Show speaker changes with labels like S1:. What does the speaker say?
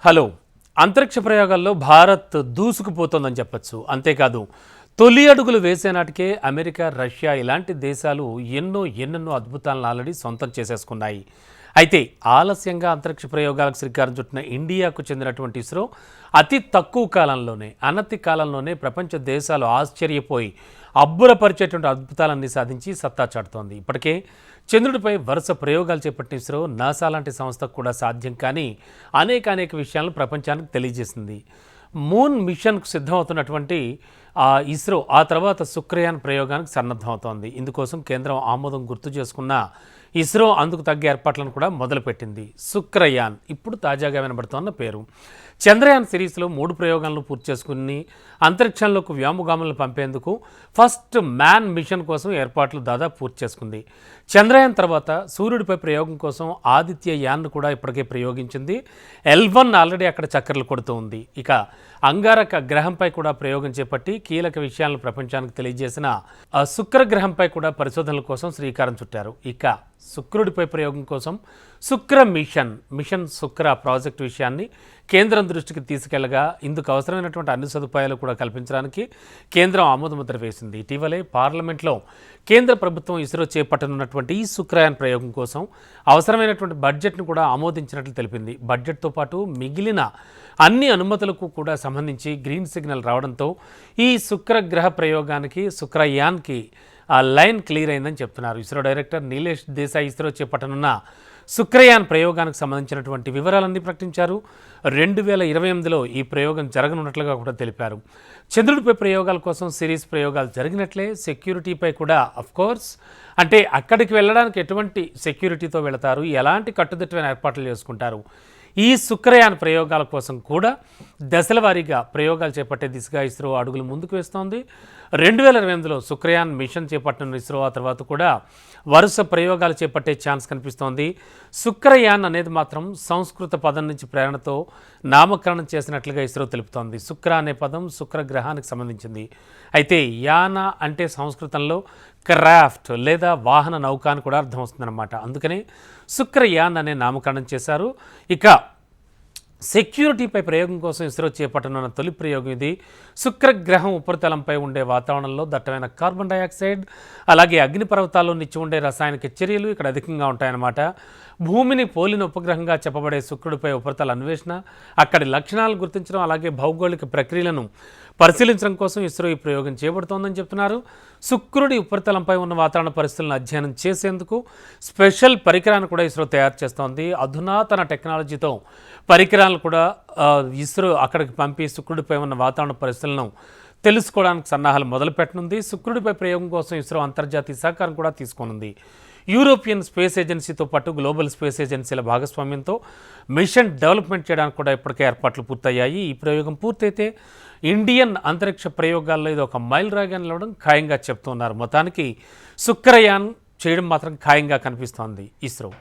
S1: Hello. అంతరిక్ష ప్రయోగాల్లో భారత్ దూసుకుపోతోందని చెప్పొచ్చు. అంతేకాదు తొలి అడుగులు వేసే నాటికే అమెరికా, రష్యా ఇలాంటి దేశాలు ఎన్నెన్నో అద్భుతాలను ఆల్రెడీ సొంతం చేసేసుకున్నాయి. అయితే ఆలస్యంగా అంతరిక్ష ప్రయోగాలకు శ్రీకారం చుట్టిన ఇండియాకు చెందినటువంటి ఇస్రో అతి తక్కువ కాలంలోనే, అనతి కాలంలోనే ప్రపంచ దేశాలు ఆశ్చర్యపోయి అబ్బురపరిచేటువంటి అద్భుతాలన్నీ సాధించి సత్తా చాటుతోంది. ఇప్పటికే చంద్రుడిపై వరుస ప్రయోగాలు చేపట్టిన ఇస్రో నాసా లాంటి సంస్థకు కూడా సాధ్యం కానీ అనేక విషయాలను ప్రపంచానికి తెలియజేసింది. మూన్ మిషన్కు సిద్ధమవుతున్నటువంటి ఇస్రో ఆ తర్వాత శుక్రయాన్ ప్రయోగానికి సన్నద్ధమవుతోంది. ఇందుకోసం కేంద్రం ఆమోదం గుర్తు చేసుకున్న ఇస్రో అందుకు తగ్గ ఏర్పాట్లను కూడా మొదలుపెట్టింది. శుక్రయాన్ ఇప్పుడు తాజాగా వినబడుతోన్న పేరు. చంద్రయాన్ సిరీస్లో 3 ప్రయోగాలను పూర్తి చేసుకుని అంతరిక్షంలోకి వ్యోమగాములను పంపేందుకు ఫస్ట్ మ్యాన్ మిషన్ కోసం ఏర్పాట్లు దాదాపు పూర్తి చేసుకుంది. చంద్రయాన్ తర్వాత సూర్యుడిపై ప్రయోగం కోసం ఆదిత్య యాన్ను కూడా ఇప్పటికే ప్రయోగించింది. L1 ఆల్రెడీ అక్కడ చక్కర్లు కొడుతూ ఉంది. ఇక అంగారక గ్రహంపై కూడా ప్రయోగం చేపట్టి కీలక విషయాలను ప్రపంచానికి తెలియజేసిన శుక్రగ్రహంపై కూడా పరిశోధనల కోసం శ్రీకారం చుట్టారు. ఇక శుక్రుడిపై ప్రయోగం కోసం శుక్ర మిషన్ శుక్ర ప్రాజెక్టు విషయాన్ని కేంద్రం దృష్టికి తీసుకెళ్లగా ఇందుకు అవసరమైనటువంటి అన్ని సదుపాయాలు కూడా కల్పించడానికి కేంద్రం ఆమోదముద్ర వేసింది. ఇటీవలే పార్లమెంట్లో కేంద్ర ప్రభుత్వం ఇస్రో చేపట్టనున్నటువంటి ఈ శుక్రయాన్ ప్రయోగం కోసం అవసరమైనటువంటి బడ్జెట్ను కూడా ఆమోదించినట్లు తెలిపింది. బడ్జెట్తో పాటు మిగిలిన అన్ని అనుమతులకు కూడా సంబంధించి గ్రీన్ సిగ్నల్ రావడంతో ఈ శుక్రగ్రహ ప్రయోగానికి, శుక్రయాన్కి ఆ లైన్ క్లియర్ అయిందని చెప్తున్నారు. ఇస్రో డైరెక్టర్ నీలేష్ దేశాయ్ ఇస్రో చేపట్టనున్న శుక్రయాన్ ప్రయోగానికి సంబంధించినటువంటి వివరాలన్నీ ప్రకటించారు. 2028లో ఈ ప్రయోగం జరగనున్నట్లుగా కూడా తెలిపారు. చంద్రుడిపై ప్రయోగాల కోసం సిరీస్ ప్రయోగాలు జరిగినట్లే సెక్యూరిటీపై కూడా అఫ్కోర్స్ అంటే అక్కడికి వెళ్ళడానికి ఎటువంటి సెక్యూరిటీతో వెళతారు, ఎలాంటి కట్టుదిట్టమైన ఏర్పాట్లు చేసుకుంటారు, ఈ శుక్రయాన్ ప్రయోగాల కోసం కూడా దశల వారీగా ప్రయోగాలు చేపట్టే దిశగా ఇస్రో అడుగులు ముందుకు వేస్తోంది. 2028లో శుక్రయాన్ మిషన్ చేపట్టిన ఇస్రో ఆ తర్వాత కూడా వరుస ప్రయోగాలు చేపట్టే ఛాన్స్ కనిపిస్తోంది. శుక్రయాన్ అనేది మాత్రం సంస్కృత పదం నుంచి ప్రేరణతో నామకరణం చేసినట్లుగా ఇస్రో తెలుపుతోంది. శుక్ర అనే పదం శుక్రగ్రహానికి సంబంధించింది. అయితే యాన అంటే సంస్కృతంలో క్రాఫ్ట్ లేదా వాహన నౌక అని కూడా అర్థం వస్తుందన్నమాట. అందుకనే శుక్రయాన్ అనే నామకరణం చేశారు. ఇక సెక్యూరిటీపై ప్రయోగం కోసం ఇస్రో చేపట్టనున్న తొలి ప్రయోగం ఇది. శుక్రగ్రహం ఉపరితలంపై ఉండే వాతావరణంలో దట్టమైన కార్బన్ డైఆక్సైడ్, అలాగే అగ్నిపర్వతాల్లో నిచ్చి ఉండే రసాయనిక చర్యలు ఇక్కడ అధికంగా ఉంటాయన్నమాట. భూమిని పోలిన ఉపగ్రహంగా చెప్పబడే శుక్రుడిపై ఉపరితల అన్వేషణ, అక్కడి లక్షణాలను గుర్తించడం, అలాగే భౌగోళిక ప్రక్రియలను పరిశీలించడం కోసం ఇస్రో ఈ ప్రయోగం చేపడుతోందని చెప్తున్నారు. శుక్రుడి ఉపరితలంపై ఉన్న వాతావరణ పరిస్థితులను అధ్యయనం చేసేందుకు స్పెషల్ పరికరాన్ని కూడా ఇస్రో తయారు చేస్తోంది. అధునాతన టెక్నాలజీతో పరికరాలను కూడా ఇస్రో అక్కడికి పంపి శుక్రుడిపై ఉన్న వాతావరణ పరిస్థితులను తెలుసుకోవడానికి సన్నాహాలు మొదలుపెట్టనుంది. శుక్రుడిపై ప్రయోగం కోసం ఇస్రో అంతర్జాతీయ సహకారం కూడా తీసుకోనుంది. యూరోపియన్ స్పేస్ ఏజెన్సీతో పాటు గ్లోబల్ స్పేస్ ఏజెన్సీల భాగస్వామ్యంతో మిషన్ డెవలప్మెంట్ చేయడానికి కూడా ఇప్పటికే ఏర్పాట్లు పూర్తయ్యాయి. ఈ ప్రయోగం పూర్తయితే ఇండియన్ అంతరిక్ష ప్రయోగాల్లో ఇది ఒక మైల్ రాయిగా నిలవడం ఖాయంగా చెప్తున్నారు. మొత్తానికి శుక్రయాన్ చేయడం మాత్రం ఖాయంగా కనిపిస్తోంది ఇస్రో.